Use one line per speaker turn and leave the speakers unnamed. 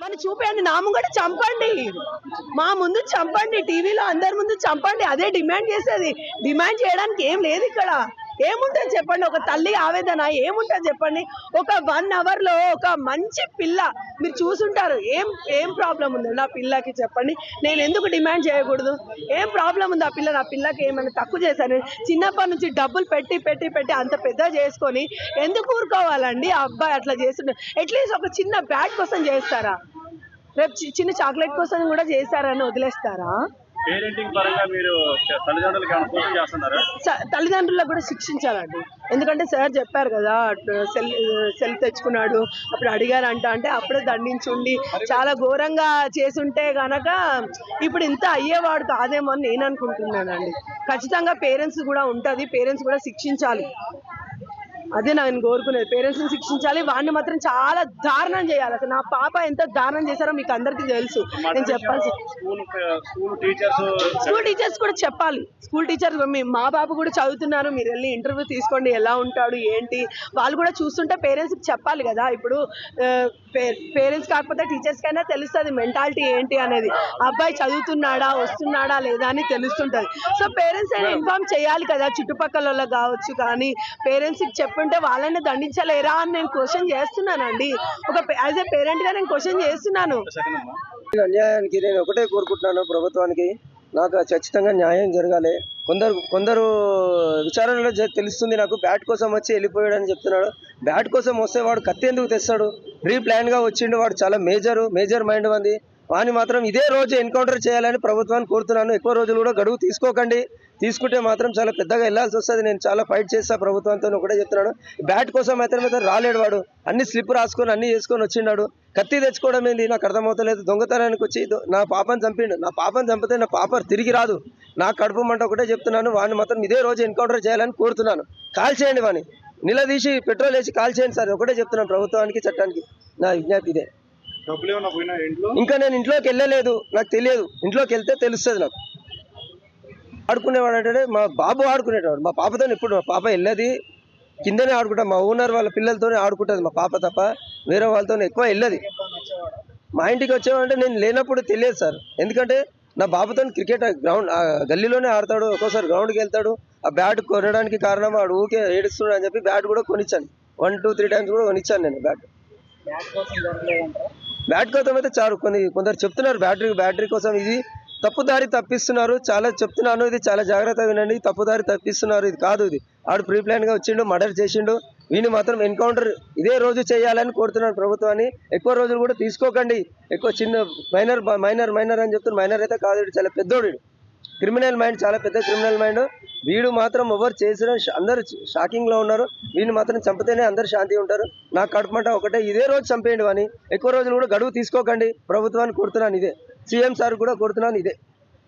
వాడిని చూపేయండి, నా ముంగట చంపండి, మా ముందు చంపండి, టీవీలో అందరి ముందు చంపండి. అదే డిమాండ్ చేసేది. డిమాండ్ చేయడానికి ఏం లేదు ఇక్కడ. ఏముంటుంది చెప్పండి, ఒక తల్లి ఆవేదన ఏముంటుంది చెప్పండి. ఒక 1 hour లో ఒక మంచి పిల్ల మీరు చూసుంటారు. ఏం ఏం ప్రాబ్లం ఉంది నా పిల్లకి చెప్పండి. నేను ఎందుకు డిమాండ్ చేయకూడదు? ఏం ప్రాబ్లం ఉంది ఆ పిల్ల? నా పిల్లకి ఏమైనా తక్కువ చేశాను? చిన్నప్పటి నుంచి డబ్బులు పెట్టి పెట్టి పెట్టి అంత పెద్ద చేసుకొని ఎందుకు ఊరుకోవాలండి? ఆ అబ్బాయి అట్లా చేస్తుంటే అట్లీస్ట్ ఒక చిన్న బ్యాట్ కోసం చేస్తారా? రేపు చిన్న చాక్లెట్ కోసం కూడా చేస్తారని వదిలేస్తారా?
పేరెంటింగ్ పరంగా మీరు తల్లిదండ్రులకు ఏమైనా కోచింగ్ చేస్తున్నారా?
తల్లిదండ్రులకు కూడా శిక్షించాలండి. ఎందుకంటే సార్ చెప్పారు కదా, సెల్ తెచ్చుకున్నాడు అప్పుడు అడిగారంట అంటే అప్పుడే దండించుండి చాలా ఘోరంగా చేసుంటే గనక ఇప్పుడు ఇంత అయ్యేవాడు కాదేమో అని నేను అనుకుంటున్నానండి. ఖచ్చితంగా పేరెంట్స్ కూడా ఉంటుంది, పేరెంట్స్ కూడా శిక్షించాలి. అదే నేను కోరుకునేది, పేరెంట్స్ని శిక్షించాలి. వాడిని మాత్రం చాలా దారుణం చేయాలి. అసలు నా పాప ఎంత దారుణం చేశారో మీకు అందరికీ తెలుసు. నేను చెప్పాల్సి స్కూల్ టీచర్స్ కూడా చెప్పాలి. స్కూల్ టీచర్స్ మా బాబు కూడా చదువుతున్నారు, మీరు వెళ్ళి ఇంటర్వ్యూ తీసుకోండి, ఎలా ఉంటాడు ఏంటి వాళ్ళు కూడా చూస్తుంటే పేరెంట్స్కి చెప్పాలి కదా. ఇప్పుడు పేరెంట్స్ కాకపోతే టీచర్స్ కైనా తెలుస్తుంది మెంటాలిటీ ఏంటి అనేది. అబ్బాయి చదువుతున్నాడా వస్తున్నాడా లేదా అని తెలుస్తుంటుంది. సో పేరెంట్స్ అయినా ఇన్ఫార్మ్ చేయాలి కదా, చుట్టుపక్కల వాళ్ళకి కావచ్చు. కానీ పేరెంట్స్కి చెప్పుంటే వాళ్ళని దండించలేరా అని నేను క్వశ్చన్ చేస్తున్నానండి. ఒక యాజ్ ఏ పేరెంట్ గా నేను క్వశ్చన్ చేస్తున్నాను.
అన్యాయానికి నేను ఒకటే కోరుకుంటున్నాను, ప్రభుత్వానికి నాకు ఖచ్చితంగా న్యాయం జరగాలి. కొందరు విచారణలో తెలుస్తుంది నాకు బ్యాట్ కోసం వచ్చి వెళ్ళిపోయాడు అని చెప్తున్నాడు. బ్యాట్ కోసం వస్తే వాడు కత్తి ఎందుకు తెస్తాడు? ప్రీ ప్లాన్ గా వచ్చిండు. వాడు చాలా మేజర్ మైండ్ ఉంది. వాని మాత్రం ఇదే రోజు ఎన్కౌంటర్ చేయాలని ప్రభుత్వాన్ని కోరుతున్నాను. ఎక్కువ రోజులు కూడా గడువు తీసుకోకండి. తీసుకుంటే మాత్రం చాలా పెద్దగా వెళ్ళాల్సి వస్తుంది. నేను చాలా ఫైట్ చేస్తా ప్రభుత్వంతో, ఒకటే చెప్తున్నాను. బ్యాట్ కోసం అయితే రాలేడు వాడు. అన్ని స్లిప్ రాసుకొని అన్ని చేసుకొని వచ్చిండాడు. కత్తి తెచ్చుకోవడం ఏంది నాకు అర్థమవుతలేదు. దొంగతనానికి వచ్చి నా పాపను చంపిండు. నా పాపను చంపితే నా పాప తిరిగి రాదు. నా కడుపు మంట ఒకటే చెప్తున్నాను. వాడిని మాత్రం ఇదే రోజు ఎన్కౌంటర్ చేయాలని కోరుతున్నాను. కాల్ చేయండి, వాడిని నిలదీసి పెట్రోల్ వేసి కాల్ చేయండి సార్. ఒకటే చెప్తున్నాను ప్రభుత్వానికి, చట్టానికి నా విజ్ఞప్తి ఇదే. ఇంకా నేను ఇంట్లోకి వెళ్ళలేదు, నాకు తెలియదు. ఇంట్లోకి వెళ్తే తెలుస్తుంది నాకు. ఆడుకునేవాడు అంటే మా బాబు ఆడుకునేవాడు. మా పాపతో ఇప్పుడు మా పాప వెళ్ళది కిందనే ఆడుకుంటా. మా ఓనర్ వాళ్ళ పిల్లలతోనే ఆడుకుంటుంది మా పాప తప్ప వేరే వాళ్ళతో ఎక్కువ వెళ్ళది. మా ఇంటికి వచ్చేవాడంటే నేను లేనప్పుడు తెలియదు సార్. ఎందుకంటే నా బాబుతో క్రికెట్ గ్రౌండ్ గల్లీలోనే ఆడతాడు. ఒక్కోసారి గ్రౌండ్కి వెళ్తాడు. ఆ బ్యాట్ కొనడానికి కారణం వాడు ఊకే ఏడుస్తున్నాడు అని చెప్పి బ్యాట్ కూడా కొనిచ్చాను. 1-2-3 times కూడా కొనిచ్చాను నేను బ్యాట్. బ్యాట్ కోసం అయితే చాలు. కొందరు చెప్తున్నారు బ్యాటరీ కోసం. ఇది తప్పుదారి తప్పిస్తున్నారు. చాలా చెప్తున్నాను, ఇది చాలా జాగ్రత్తగా వినండి. తప్పుదారి తప్పిస్తున్నారు. ఇది కాదు. ఇది ఆడు ప్రీ ప్లాన్ గా వచ్చిండు, మర్డర్ చేసిండు. వీని మాత్రం ఎన్కౌంటర్ ఇదే రోజు చేయాలని కోరుతున్నాను ప్రభుత్వాన్ని. ఎక్కువ రోజులు కూడా తీసుకోకండి. ఎక్కువ చిన్న మైనర్ అని చెప్తున్నారు. మైనర్ అయితే కాదు, వీడు చాలా పెద్దోడు. క్రిమినల్ మైండ్, చాలా పెద్ద క్రిమినల్ మైండ్. వీడు మాత్రం ఎవరు చేసిన అందరు షాకింగ్ లో ఉన్నారు. వీడిని మాత్రం చంపితేనే అందరు శాంతి ఉంటారు. నాకు కడుపుమంట ఒకటే, ఇదే రోజు చంపేయండి వాని. ఎక్కువ రోజులు కూడా గడువు తీసుకోకండి ప్రభుత్వాన్ని కోరుతున్నాను. ఇదే సీఎం సార్ కూడా కోరుతున్నాను. ఇదే.